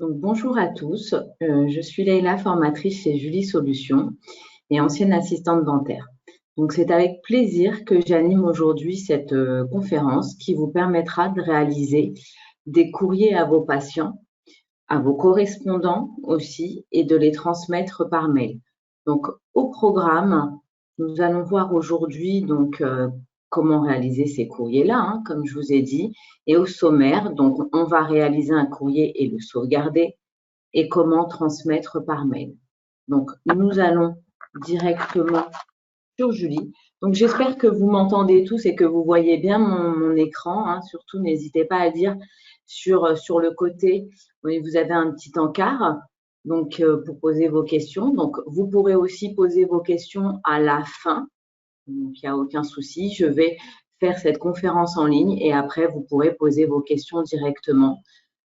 Donc, bonjour à tous, je suis Leïla, formatrice chez Julie Solutions et ancienne assistante dentaire. Donc, c'est avec plaisir que j'anime aujourd'hui cette conférence qui vous permettra de réaliser des courriers à vos patients, à vos correspondants aussi, et de les transmettre par mail. Donc, au programme, nous allons voir aujourd'hui comment réaliser ces courriers-là, comme je vous ai dit, et au sommaire, donc on va réaliser un courrier et le sauvegarder et comment transmettre par mail. Donc, nous allons directement sur Julie. Donc, j'espère que vous m'entendez tous et que vous voyez bien mon écran. Surtout, n'hésitez pas à dire sur le côté, oui, vous avez un petit encart pour poser vos questions. Donc, vous pourrez aussi poser vos questions à la fin. Donc, il n'y a aucun souci. Je vais faire cette conférence en ligne et après, vous pourrez poser vos questions directement.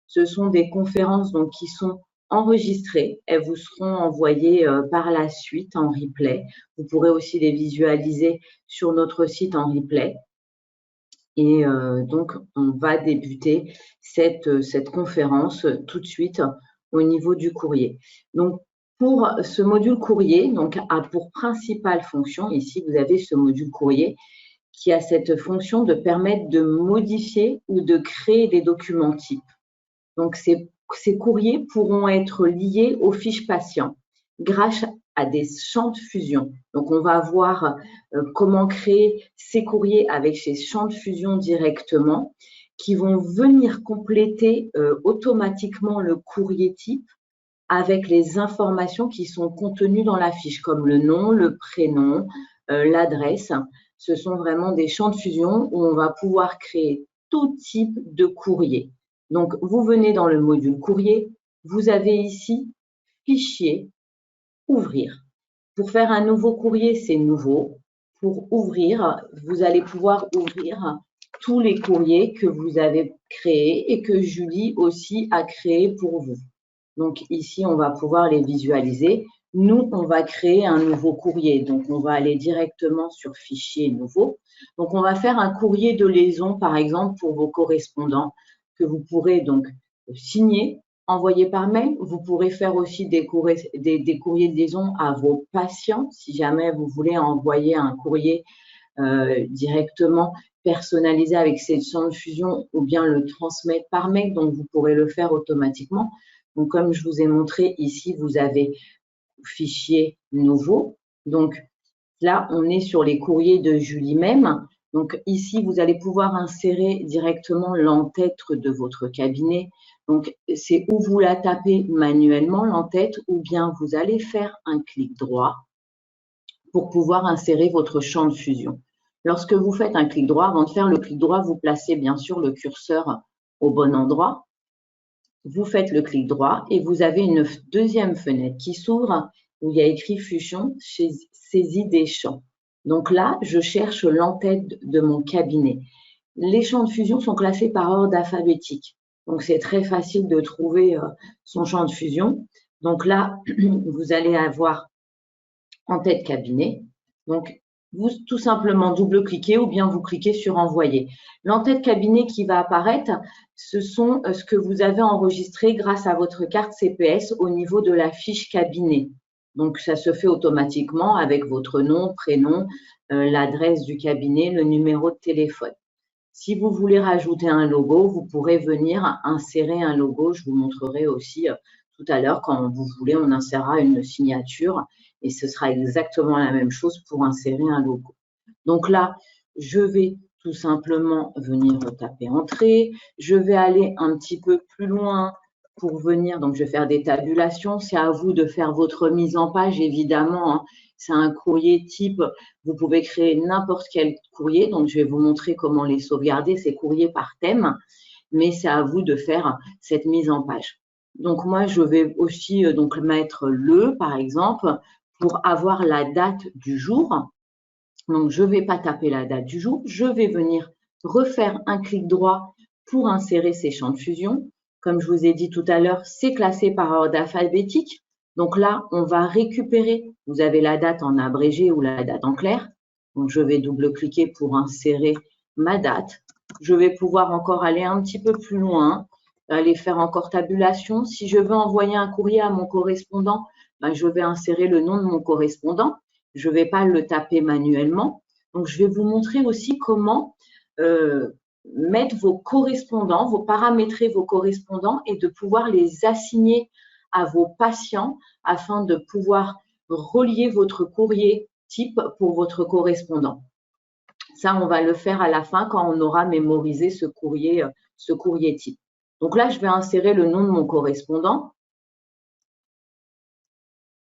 Ce sont des conférences qui sont enregistrées. Elles vous seront envoyées par la suite en replay. Vous pourrez aussi les visualiser sur notre site en replay. Et donc, on va débuter cette conférence tout de suite au niveau du courrier. Donc, pour ce module courrier, a pour principale fonction, ici, vous avez ce module courrier qui a cette fonction de permettre de modifier ou de créer des documents types. Donc, ces courriers pourront être liés aux fiches patients grâce à des champs de fusion. Donc, on va voir comment créer ces courriers avec ces champs de fusion directement qui vont venir compléter automatiquement le courrier type avec les informations qui sont contenues dans la fiche, comme le nom, le prénom, l'adresse. Ce sont vraiment des champs de fusion où on va pouvoir créer tout type de courrier. Donc, vous venez dans le module courrier, vous avez ici fichier, ouvrir. Pour faire un nouveau courrier, c'est nouveau. Pour ouvrir, vous allez pouvoir ouvrir tous les courriers que vous avez créés et que Julie aussi a créés pour vous. Donc ici, on va pouvoir les visualiser. Nous, on va créer un nouveau courrier. Donc, on va aller directement sur Fichier nouveau. Donc, on va faire un courrier de liaison, par exemple, pour vos correspondants que vous pourrez donc signer, envoyer par mail. Vous pourrez faire aussi des courriers de liaison à vos patients si jamais vous voulez envoyer un courrier directement personnalisé avec ces champs de fusion ou bien le transmettre par mail. Donc, vous pourrez le faire automatiquement. Donc, comme je vous ai montré ici, vous avez fichier nouveau. Donc, là, on est sur les courriers de Julie même. Donc, ici, vous allez pouvoir insérer directement l'entête de votre cabinet. Donc, c'est où vous la tapez manuellement, l'entête, ou bien vous allez faire un clic droit pour pouvoir insérer votre champ de fusion. Lorsque vous faites un clic droit, avant de faire le clic droit, vous placez bien sûr le curseur au bon endroit. Vous faites le clic droit et vous avez une deuxième fenêtre qui s'ouvre où il y a écrit fusion saisie des champs. Donc là, je cherche l'entête de mon cabinet. Les champs de fusion sont classés par ordre alphabétique. Donc, c'est très facile de trouver son champ de fusion. Donc là, vous allez avoir en-tête cabinet. Donc, vous tout simplement double-cliquez ou bien vous cliquez sur envoyer. L'en-tête cabinet qui va apparaître, ce sont ce que vous avez enregistré grâce à votre carte CPS au niveau de la fiche cabinet. Donc, ça se fait automatiquement avec votre nom, prénom, l'adresse du cabinet, le numéro de téléphone. Si vous voulez rajouter un logo, vous pourrez venir insérer un logo. Je vous montrerai aussi tout à l'heure, quand vous voulez, on insérera une signature et ce sera exactement la même chose pour insérer un logo. Donc là, je vais tout simplement venir taper Entrée. Je vais aller un petit peu plus loin pour venir, donc je vais faire des tabulations. C'est à vous de faire votre mise en page, évidemment. C'est un courrier type, vous pouvez créer n'importe quel courrier. Donc, je vais vous montrer comment les sauvegarder, ces courriers par thème. Mais c'est à vous de faire cette mise en page. Donc, moi, je vais aussi mettre le, par exemple, pour avoir la date du jour. Donc, je ne vais pas taper la date du jour. Je vais venir refaire un clic droit pour insérer ces champs de fusion. Comme je vous ai dit tout à l'heure, c'est classé par ordre alphabétique. Donc là, on va récupérer. Vous avez la date en abrégé ou la date en clair. Donc, je vais double-cliquer pour insérer ma date. Je vais pouvoir encore aller un petit peu plus loin aller faire encore tabulation. Si je veux envoyer un courrier à mon correspondant, ben, je vais insérer le nom de mon correspondant. Je ne vais pas le taper manuellement. Donc, je vais vous montrer aussi comment mettre vos correspondants, vous paramétrer vos correspondants et de pouvoir les assigner à vos patients afin de pouvoir relier votre courrier type pour votre correspondant. Ça, on va le faire à la fin quand on aura mémorisé ce courrier type. Donc là, je vais insérer le nom de mon correspondant,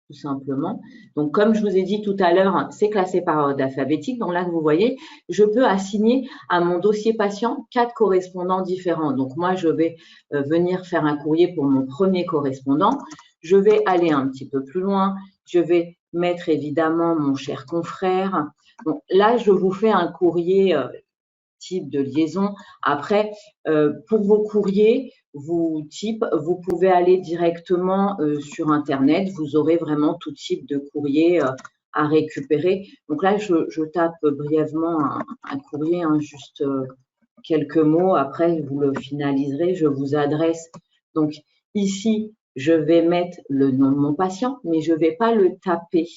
tout simplement. Donc, comme je vous ai dit tout à l'heure, c'est classé par ordre alphabétique. Donc là, vous voyez, je peux assigner à mon dossier patient 4 correspondants différents. Donc, moi, je vais venir faire un courrier pour mon premier correspondant. Je vais aller un petit peu plus loin. Je vais mettre évidemment mon cher confrère. Donc là, je vous fais un courrier type de liaison. Après, pour vos courriers, vous pouvez aller directement sur Internet. Vous aurez vraiment tout type de courrier à récupérer. Donc là, je tape brièvement un courrier, hein, juste quelques mots. Après, vous le finaliserez. Je vous adresse. Donc ici, je vais mettre le nom de mon patient, mais je ne vais pas le taper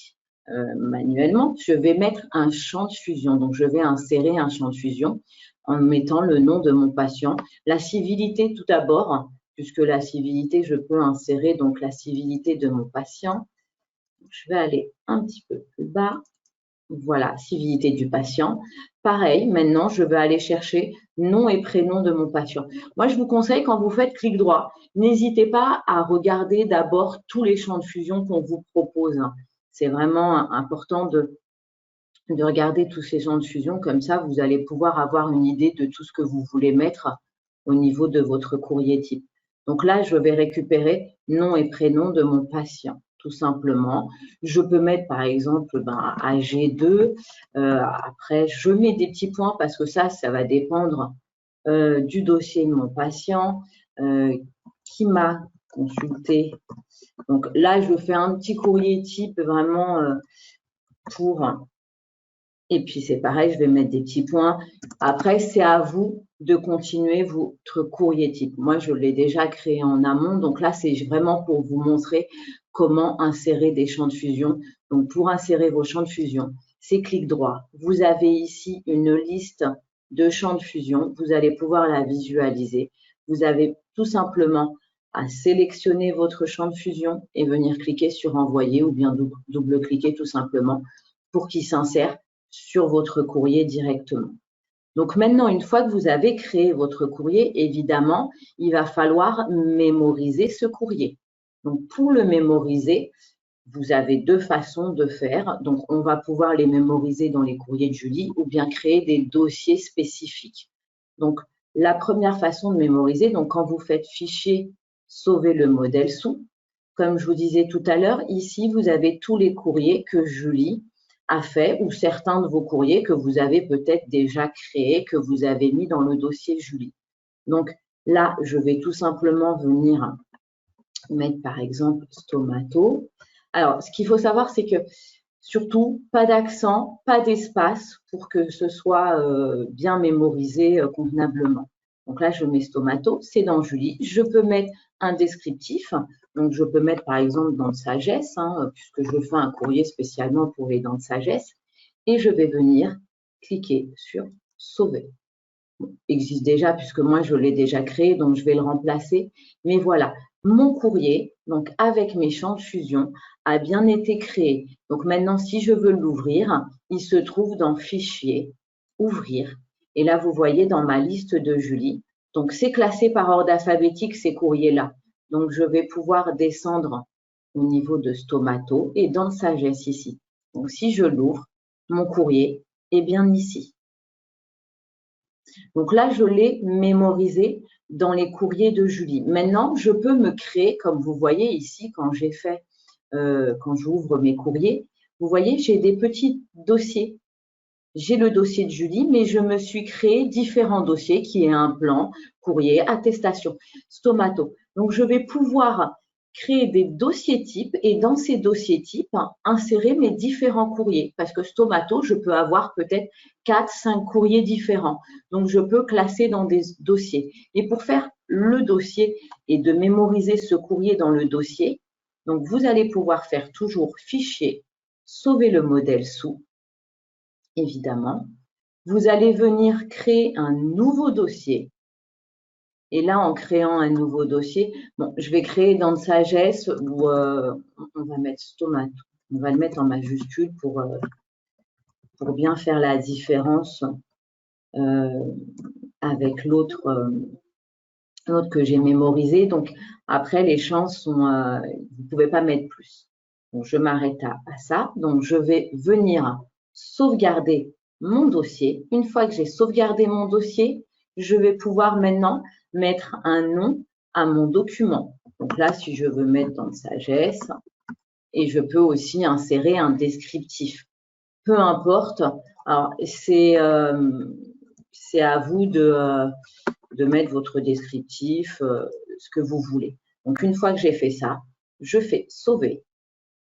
manuellement. Je vais mettre un champ de fusion. Donc, je vais insérer un champ de fusion en mettant le nom de mon patient. La civilité tout d'abord, puisque la civilité, je peux insérer donc la civilité de mon patient. Je vais aller un petit peu plus bas. Voilà, civilité du patient. Pareil, maintenant, je vais aller chercher nom et prénom de mon patient. Moi, je vous conseille, quand vous faites clic droit, n'hésitez pas à regarder d'abord tous les champs de fusion qu'on vous propose. C'est vraiment important de regarder tous ces champs de fusion. Comme ça, vous allez pouvoir avoir une idée de tout ce que vous voulez mettre au niveau de votre courrier type. Donc là, je vais récupérer nom et prénom de mon patient, tout simplement. Je peux mettre, par exemple, AG2. Après, je mets des petits points parce que ça va dépendre du dossier de mon patient qui m'a consulté. Donc là, je fais un petit courrier type vraiment pour... Et puis, c'est pareil, je vais mettre des petits points. Après, c'est à vous de continuer votre courrier type. Moi, je l'ai déjà créé en amont. Donc là, c'est vraiment pour vous montrer comment insérer des champs de fusion. Donc, pour insérer vos champs de fusion, c'est clic droit. Vous avez ici une liste de champs de fusion. Vous allez pouvoir la visualiser. Vous avez tout simplement à sélectionner votre champ de fusion et venir cliquer sur envoyer ou bien double-cliquer tout simplement pour qu'il s'insère sur votre courrier directement. Donc maintenant, une fois que vous avez créé votre courrier, évidemment, il va falloir mémoriser ce courrier. Donc pour le mémoriser, vous avez 2 façons de faire. Donc on va pouvoir les mémoriser dans les courriers de Julie ou bien créer des dossiers spécifiques. Donc la première façon de mémoriser, donc quand vous faites fichier, sauver le modèle sous, comme je vous disais tout à l'heure, ici vous avez tous les courriers que Julie a fait ou certains de vos courriers que vous avez peut-être déjà créés, que vous avez mis dans le dossier Julie. Donc là, je vais tout simplement venir mettre par exemple stomato. Alors, ce qu'il faut savoir, c'est que surtout, pas d'accent, pas d'espace pour que ce soit bien mémorisé convenablement. Donc là, je mets stomato, c'est dans Julie. Je peux mettre un descriptif. Donc, je peux mettre, par exemple, dents de sagesse, puisque je fais un courrier spécialement pour les dents de sagesse. Et je vais venir cliquer sur sauver. Bon, il existe déjà, puisque moi, je l'ai déjà créé, donc je vais le remplacer. Mais voilà, mon courrier, donc avec mes champs de fusion, a bien été créé. Donc maintenant, si je veux l'ouvrir, il se trouve dans Fichier, Ouvrir. Et là, vous voyez dans ma liste de Julie. Donc, c'est classé par ordre alphabétique, ces courriers-là. Donc, je vais pouvoir descendre au niveau de stomato et dans sagesse ici. Donc, si je l'ouvre, mon courrier est bien ici. Donc là, je l'ai mémorisé dans les courriers de Julie. Maintenant, je peux me créer, comme vous voyez ici, quand j'ouvre mes courriers, vous voyez, j'ai des petits dossiers. J'ai le dossier de Julie, mais je me suis créé différents dossiers qui est un plan, courrier, attestation, stomato. Donc, je vais pouvoir créer des dossiers types et dans ces dossiers types, insérer mes différents courriers. Parce que Stomato, je peux avoir peut-être 4, 5 courriers différents. Donc, je peux classer dans des dossiers. Et pour faire le dossier et de mémoriser ce courrier dans le dossier, donc vous allez pouvoir faire toujours fichier, sauver le modèle sous, évidemment. Vous allez venir créer un nouveau dossier. Et là, en créant un nouveau dossier, bon, je vais créer dans Sagesse où on va mettre Stomato. On va le mettre en majuscule pour bien faire la différence avec l'autre que j'ai mémorisé. Donc, après, les champs sont, vous ne pouvez pas mettre plus. Donc, je m'arrête à ça. Donc, je vais venir sauvegarder mon dossier. Une fois que j'ai sauvegardé mon dossier, je vais pouvoir maintenant mettre un nom à mon document. Donc là, si je veux mettre dans Sagesse, et je peux aussi insérer un descriptif. Peu importe. Alors, c'est à vous de mettre votre descriptif, ce que vous voulez. Donc, une fois que j'ai fait ça, je fais sauver.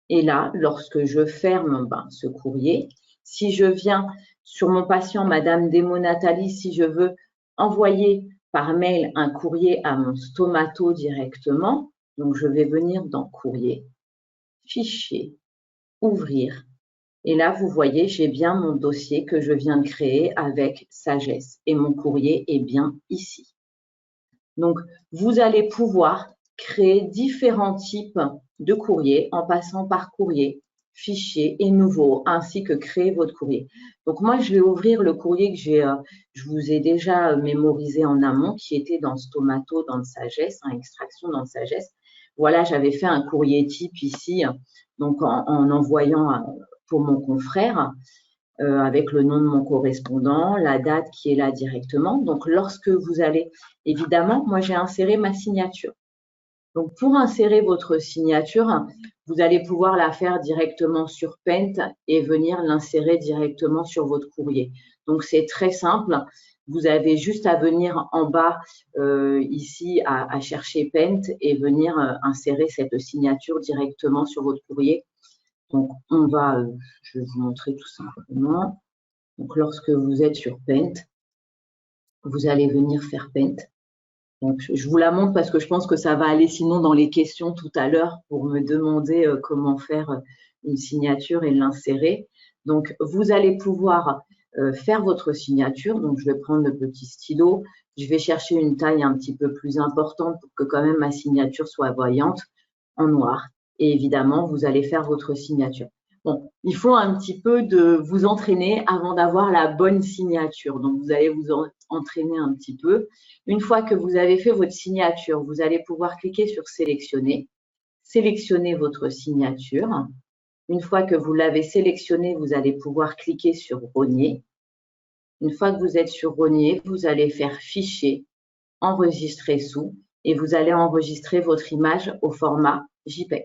Et là, lorsque je ferme ce courrier, si je viens sur mon patient, Madame Demo Nathalie, si je veux envoyer par mail un courrier à mon Stomato directement, donc je vais venir dans courrier, fichier, ouvrir. Et là, vous voyez, j'ai bien mon dossier que je viens de créer avec Sagesse et mon courrier est bien ici. Donc, vous allez pouvoir créer différents types de courriers en passant par courrier, fichier et nouveau, ainsi que créer votre courrier. Donc, moi, je vais ouvrir le courrier que je vous ai déjà mémorisé en amont, qui était dans Stomato, dans le Sagesse, extraction dans le Sagesse. Voilà, j'avais fait un courrier type ici, donc en envoyant pour mon confrère, avec le nom de mon correspondant, la date qui est là directement. Donc, lorsque vous allez, évidemment, moi, j'ai inséré ma signature. Donc, pour insérer votre signature, vous allez pouvoir la faire directement sur Paint et venir l'insérer directement sur votre courrier. Donc, c'est très simple. Vous avez juste à venir en bas ici à chercher Paint et venir insérer cette signature directement sur votre courrier. Donc, je vais vous montrer tout simplement. Donc, lorsque vous êtes sur Paint, vous allez venir faire Paint. Donc, je vous la montre parce que je pense que ça va aller sinon dans les questions tout à l'heure pour me demander comment faire une signature et l'insérer. Donc, vous allez pouvoir faire votre signature. Donc, je vais prendre le petit stylo. Je vais chercher une taille un petit peu plus importante pour que quand même ma signature soit voyante en noir. Et évidemment, vous allez faire votre signature. Bon, il faut un petit peu de vous entraîner avant d'avoir la bonne signature. Donc, vous allez vous entraîner un petit peu. Une fois que vous avez fait votre signature, vous allez pouvoir cliquer sur sélectionner, sélectionner votre signature. Une fois que vous l'avez sélectionnée, vous allez pouvoir cliquer sur rogner. Une fois que vous êtes sur rogner, vous allez faire fichier, enregistrer sous et vous allez enregistrer votre image au format JPEG.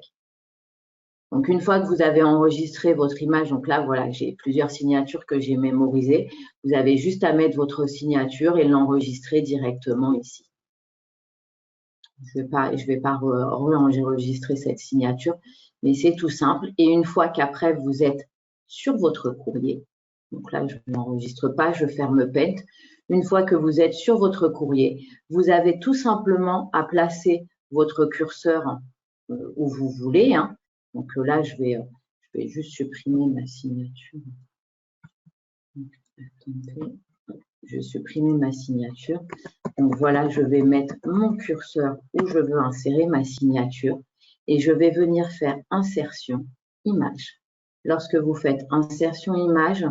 Donc, une fois que vous avez enregistré votre image, donc là, voilà, j'ai plusieurs signatures que j'ai mémorisées. Vous avez juste à mettre votre signature et l'enregistrer directement ici. Je vais pas enregistrer cette signature, mais c'est tout simple. Et une fois qu'après, vous êtes sur votre courrier, donc là, je ne l'enregistre pas, je ferme Paint. Une fois que vous êtes sur votre courrier, vous avez tout simplement à placer votre curseur où vous voulez. Donc là, je vais juste supprimer ma signature. Donc, attendez, je vais supprimer ma signature. Donc voilà, je vais mettre mon curseur où je veux insérer ma signature et je vais venir faire insertion image. Lorsque vous faites insertion image,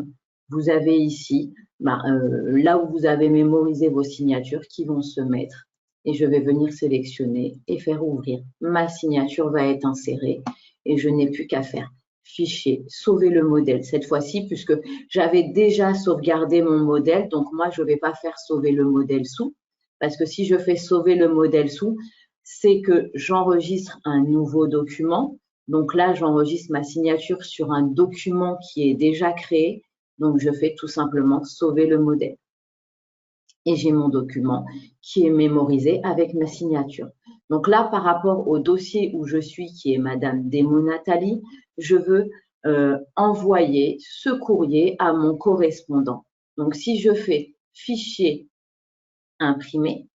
vous avez ici là où vous avez mémorisé vos signatures qui vont se mettre et je vais venir sélectionner et faire ouvrir. Ma signature va être insérée et je n'ai plus qu'à faire fichier, sauver le modèle cette fois-ci puisque j'avais déjà sauvegardé mon modèle. Donc, moi, je ne vais pas faire sauver le modèle sous parce que si je fais sauver le modèle sous, c'est que j'enregistre un nouveau document. Donc là, j'enregistre ma signature sur un document qui est déjà créé. Donc, je fais tout simplement sauver le modèle. et j'ai mon document qui est mémorisé avec ma signature. Donc là, par rapport au dossier où je suis, qui est Madame Desmaux Nathalie, je veux envoyer ce courrier à mon correspondant. Donc, si je fais fichier imprimer,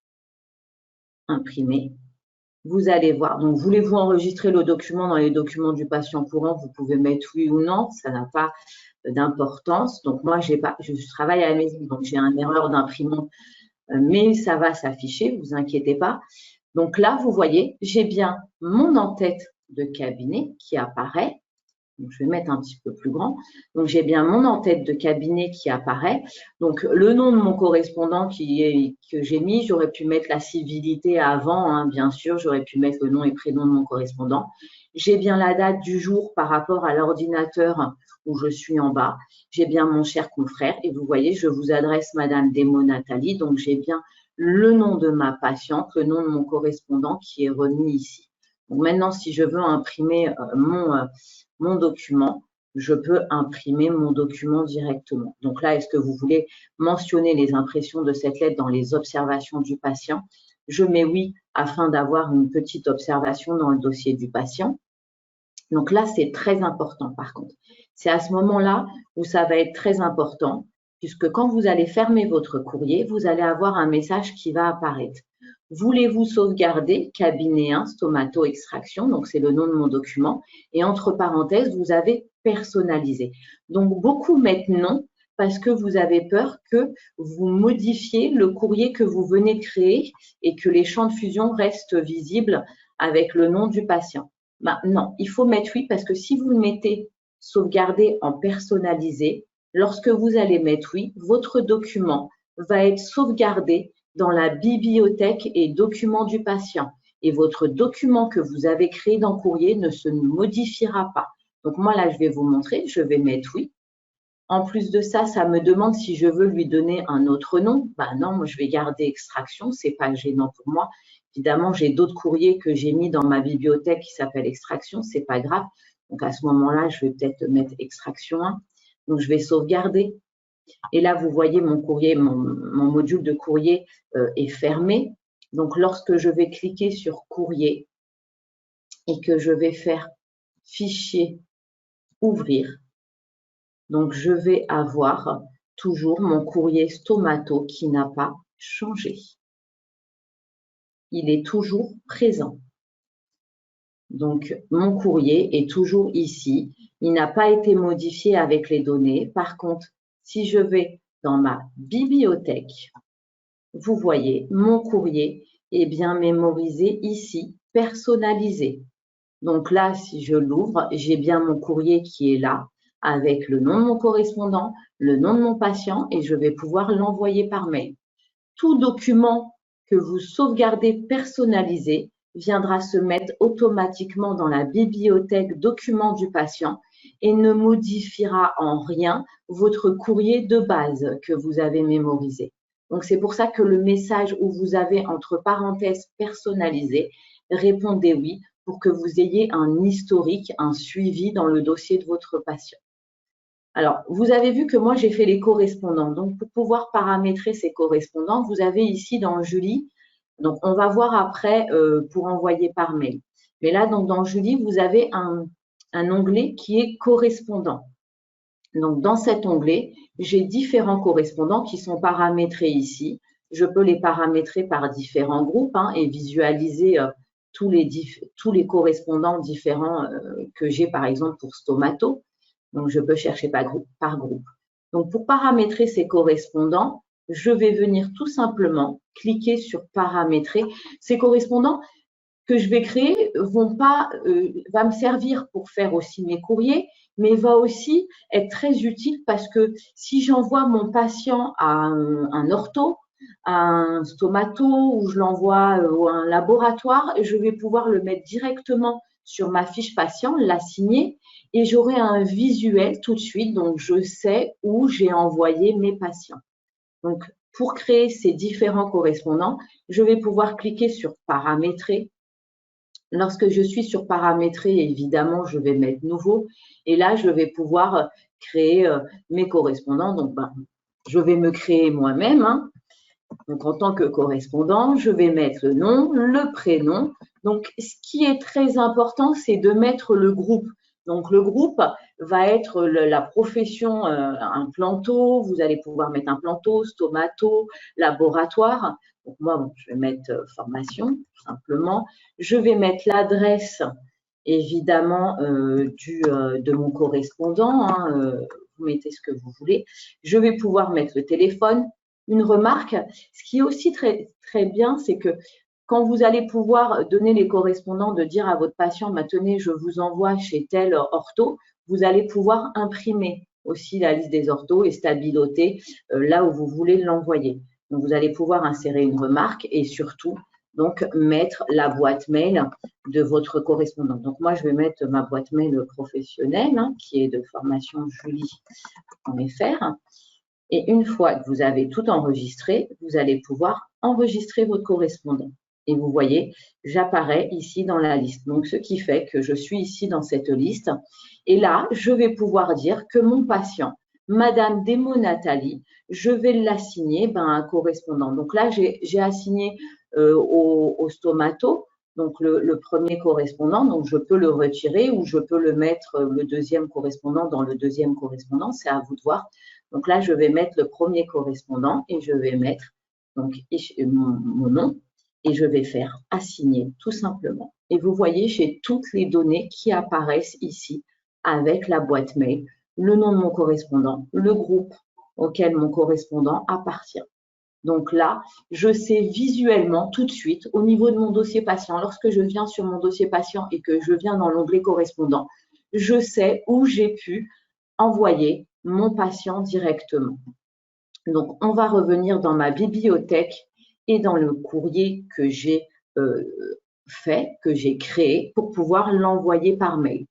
vous allez voir. Donc, voulez-vous enregistrer le document dans les documents du patient courant? Vous pouvez mettre oui ou non, ça n'a pas d'importance. Donc, moi, je travaille à la maison, donc j'ai une erreur d'imprimante, mais ça va s'afficher, vous inquiétez pas. Donc là, vous voyez, j'ai bien mon en-tête de cabinet qui apparaît. Donc, je vais mettre un petit peu plus grand. Donc, j'ai bien mon en-tête de cabinet qui apparaît. Donc, le nom de mon correspondant que j'ai mis, j'aurais pu mettre la civilité avant, hein, bien sûr. J'aurais pu mettre le nom et prénom de mon correspondant. J'ai bien la date du jour par rapport à l'ordinateur où je suis en bas. J'ai bien mon cher confrère. Et vous voyez, je vous adresse Madame Desmaux Nathalie. Donc, j'ai bien le nom de ma patiente, le nom de mon correspondant qui est remis ici. Donc, maintenant, si je veux imprimer mon document, je peux imprimer mon document directement. Donc là, est-ce que vous voulez mentionner les impressions de cette lettre dans les observations du patient? Je mets oui afin d'avoir une petite observation dans le dossier du patient. Donc là, c'est très important par contre. C'est à ce moment-là où ça va être très important, puisque quand vous allez fermer votre courrier, vous allez avoir un message qui va apparaître. Voulez-vous sauvegarder cabinet 1 stomato-extraction, donc c'est le nom de mon document, et entre parenthèses, vous avez personnalisé. Donc beaucoup mettent non parce que vous avez peur que vous modifiez le courrier que vous venez de créer et que les champs de fusion restent visibles avec le nom du patient. Ben, non, il faut mettre oui parce que si vous le mettez sauvegarder en personnalisé, lorsque vous allez mettre oui, votre document va être sauvegardé dans la bibliothèque et documents du patient. Et votre document que vous avez créé dans courrier ne se modifiera pas. Donc moi là, je vais vous montrer, je vais mettre oui. En plus de ça, ça me demande si je veux lui donner un autre nom. Ben non, moi je vais garder extraction, c'est pas gênant pour moi. Évidemment, j'ai d'autres courriers que j'ai mis dans ma bibliothèque qui s'appellent extraction, c'est pas grave. Donc à ce moment-là, je vais peut-être mettre extraction 1. Donc je vais sauvegarder. Et là, vous voyez mon courrier, mon module de courrier est fermé. Donc, lorsque je vais cliquer sur courrier et que je vais faire fichier ouvrir, donc je vais avoir toujours mon courrier stomato qui n'a pas changé. Il est toujours présent. Donc, mon courrier est toujours ici. Il n'a pas été modifié avec les données. Par contre, si je vais dans ma bibliothèque, vous voyez, mon courrier est bien mémorisé ici, personnalisé. Donc là, si je l'ouvre, j'ai bien mon courrier qui est là, avec le nom de mon correspondant, le nom de mon patient, et je vais pouvoir l'envoyer par mail. Tout document que vous sauvegardez personnalisé viendra se mettre automatiquement dans la bibliothèque documents du patient et ne modifiera en rien votre courrier de base que vous avez mémorisé. Donc, c'est pour ça que le message où vous avez entre parenthèses personnalisé, répondez oui pour que vous ayez un historique, un suivi dans le dossier de votre patient. Alors, vous avez vu que moi, j'ai fait les correspondants. Donc, pour pouvoir paramétrer ces correspondants, vous avez ici dans Julie, donc on va voir après pour envoyer par mail. Mais là, donc dans Julie, vous avez un onglet qui est correspondant. Donc, dans cet onglet, j'ai différents correspondants qui sont paramétrés ici. Je peux les paramétrer par différents groupes et visualiser tous les correspondants différents que j'ai, par exemple, pour Stomato. Donc, je peux chercher par groupe. Donc, pour paramétrer ces correspondants, je vais venir tout simplement cliquer sur paramétrer. Ces correspondants que je vais créer va me servir pour faire aussi mes courriers, mais va aussi être très utile parce que si j'envoie mon patient à un ortho, à un stomato ou je l'envoie à un laboratoire, je vais pouvoir le mettre directement sur ma fiche patient, la signer et j'aurai un visuel tout de suite, donc je sais où j'ai envoyé mes patients. Donc, pour créer ces différents correspondants, je vais pouvoir cliquer sur paramétrer. Lorsque je suis sur paramétrer, évidemment, je vais mettre nouveau et là, je vais pouvoir créer mes correspondants. Donc, je vais me créer moi-même Donc, en tant que correspondant, je vais mettre le nom, le prénom. Donc, ce qui est très important, c'est de mettre le groupe. Donc, le groupe va être la profession, un planto. Vous allez pouvoir mettre un planto, stomato, laboratoire. Donc, moi, bon, je vais mettre formation, tout simplement. Je vais mettre l'adresse, évidemment, de mon correspondant. Vous mettez ce que vous voulez. Je vais pouvoir mettre le téléphone. Une remarque, ce qui est aussi très, très bien, c'est que quand vous allez pouvoir donner les correspondants, de dire à votre patient, bah, tenez, je vous envoie chez tel ortho, vous allez pouvoir imprimer aussi la liste des orthos et stabiloter là où vous voulez l'envoyer. Donc, vous allez pouvoir insérer une remarque et surtout, donc, mettre la boîte mail de votre correspondant. Donc, moi, je vais mettre ma boîte mail professionnelle, qui est de formation julie.fr. Et une fois que vous avez tout enregistré, vous allez pouvoir enregistrer votre correspondant. Et vous voyez, j'apparais ici dans la liste. Donc, ce qui fait que je suis ici dans cette liste. Et là, je vais pouvoir dire que mon patient, Madame Demo Nathalie, je vais l'assigner à un correspondant. Donc là, j'ai assigné au stomato, donc le premier correspondant. Donc, je peux le retirer ou je peux le mettre, le deuxième correspondant, dans le deuxième correspondant. C'est à vous de voir. Donc là, je vais mettre le premier correspondant et je vais mettre donc, mon nom et je vais faire assigner tout simplement. Et vous voyez, j'ai toutes les données qui apparaissent ici avec la boîte mail, le nom de mon correspondant, le groupe auquel mon correspondant appartient. Donc là, je sais visuellement tout de suite au niveau de mon dossier patient, lorsque je viens sur mon dossier patient et que je viens dans l'onglet correspondant, je sais où j'ai pu envoyer mon patient directement. Donc, on va revenir dans ma bibliothèque et dans le courrier que j'ai fait, que j'ai créé pour pouvoir l'envoyer par mail.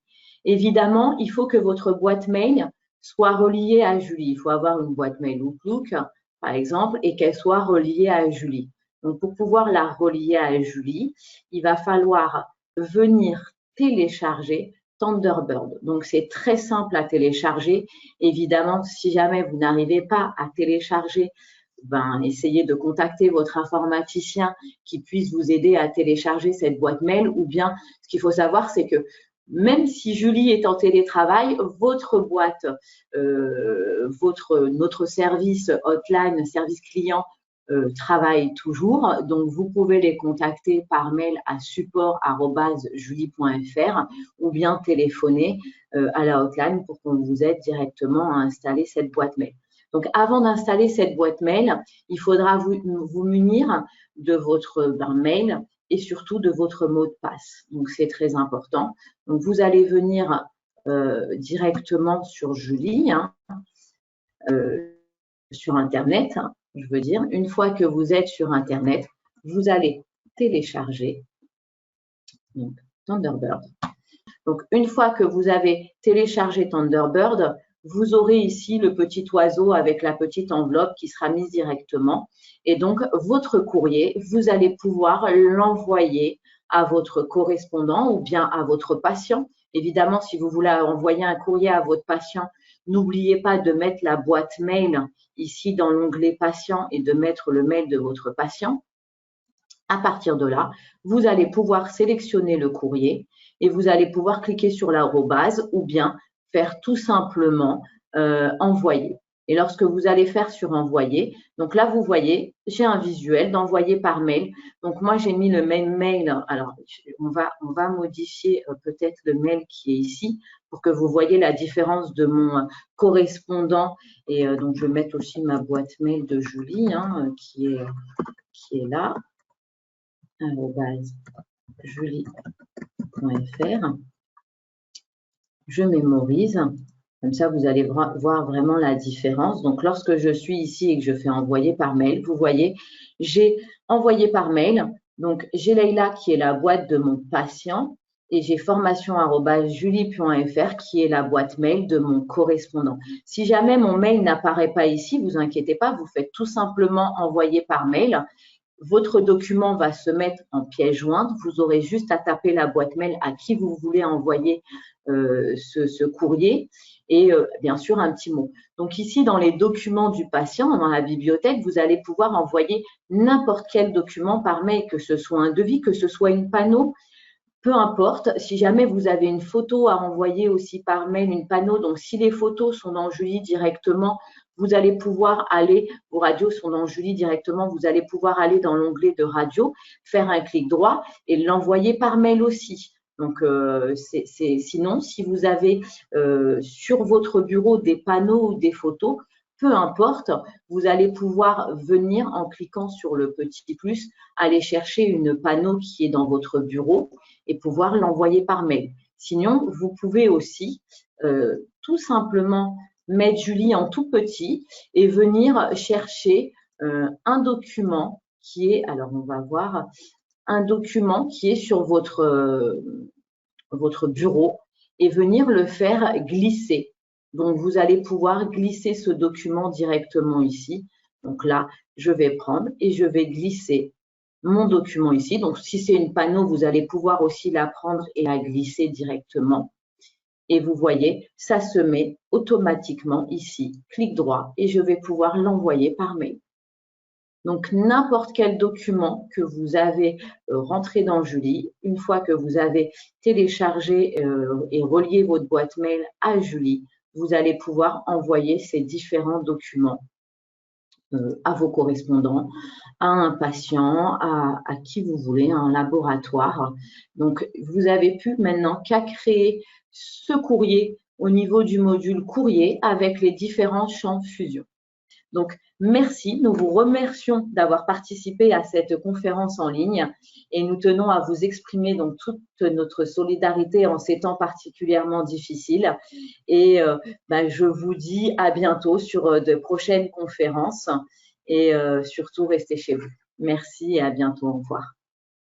Évidemment, il faut que votre boîte mail soit reliée à Julie. Il faut avoir une boîte mail Outlook, par exemple, et qu'elle soit reliée à Julie. Donc, pour pouvoir la relier à Julie, il va falloir venir télécharger Thunderbird. Donc, c'est très simple à télécharger. Évidemment, si jamais vous n'arrivez pas à télécharger, essayez de contacter votre informaticien qui puisse vous aider à télécharger cette boîte mail. Ou bien, ce qu'il faut savoir, c'est que même si Julie est en télétravail, votre boîte, notre service hotline, service client, travaillent toujours. Donc, vous pouvez les contacter par mail à support@julie.fr ou bien téléphoner à la hotline pour qu'on vous aide directement à installer cette boîte mail. Donc, avant d'installer cette boîte mail, il faudra vous munir de votre mail et surtout de votre mot de passe. Donc, c'est très important. Donc, vous allez venir directement sur Julie, sur Internet, je veux dire. Une fois que vous êtes sur Internet, vous allez télécharger donc, Thunderbird. Donc, une fois que vous avez téléchargé Thunderbird, vous aurez ici le petit oiseau avec la petite enveloppe qui sera mise directement. Et donc, votre courrier, vous allez pouvoir l'envoyer à votre correspondant ou bien à votre patient. Évidemment, si vous voulez envoyer un courrier à votre patient, n'oubliez pas de mettre la boîte mail ici dans l'onglet patient et de mettre le mail de votre patient. À partir de là, vous allez pouvoir sélectionner le courrier et vous allez pouvoir cliquer sur l'arrobase ou bien faire tout simplement envoyer. Et lorsque vous allez faire sur envoyer, donc là, vous voyez, j'ai un visuel d'envoyer par mail. Donc, moi, j'ai mis le même mail. Alors, on va modifier peut-être le mail qui est ici pour que vous voyez la différence de mon correspondant. Et donc, je vais mettre aussi ma boîte mail de Julie qui est là. julie.fr. Je mémorise. Comme ça, vous allez voir vraiment la différence. Donc, lorsque je suis ici et que je fais envoyer par mail, vous voyez, j'ai envoyé par mail. Donc, j'ai Leïla qui est la boîte de mon patient et j'ai formation@julie.fr qui est la boîte mail de mon correspondant. Si jamais mon mail n'apparaît pas ici, vous inquiétez pas, vous faites tout simplement envoyer par mail votre document va se mettre en pièce jointe. Vous aurez juste à taper la boîte mail à qui vous voulez envoyer ce courrier et bien sûr un petit mot. Donc ici, dans les documents du patient, dans la bibliothèque, vous allez pouvoir envoyer n'importe quel document par mail, que ce soit un devis, que ce soit une panneau, peu importe. Si jamais vous avez une photo à envoyer aussi par mail, une panneau, donc si les photos sont dans Julie directement, vous allez pouvoir aller, vos radios sont dans Julie directement, vous allez pouvoir aller dans l'onglet de radio, faire un clic droit et l'envoyer par mail aussi. Donc, sinon, si vous avez sur votre bureau des panneaux ou des photos, peu importe, vous allez pouvoir venir en cliquant sur le petit plus, aller chercher une panneau qui est dans votre bureau et pouvoir l'envoyer par mail. Sinon, vous pouvez aussi tout simplement mettre Julie en tout petit et venir chercher un document qui est, alors on va voir, un document qui est sur votre bureau et venir le faire glisser. Donc, vous allez pouvoir glisser ce document directement ici. Donc là, je vais prendre et je vais glisser mon document ici. Donc, si c'est une panneau, vous allez pouvoir aussi la prendre et la glisser directement. Et vous voyez, ça se met automatiquement ici. Clic droit et je vais pouvoir l'envoyer par mail. Donc, n'importe quel document que vous avez rentré dans Julie, une fois que vous avez téléchargé et relié votre boîte mail à Julie, vous allez pouvoir envoyer ces différents documents à vos correspondants, à un patient, à qui vous voulez, à un laboratoire. Donc, vous n'avez plus maintenant qu'à créer ce courrier au niveau du module courrier avec les différents champs de fusion. Donc, merci. Nous vous remercions d'avoir participé à cette conférence en ligne et nous tenons à vous exprimer donc toute notre solidarité en ces temps particulièrement difficiles. Et je vous dis à bientôt sur de prochaines conférences et surtout restez chez vous. Merci et à bientôt. Au revoir.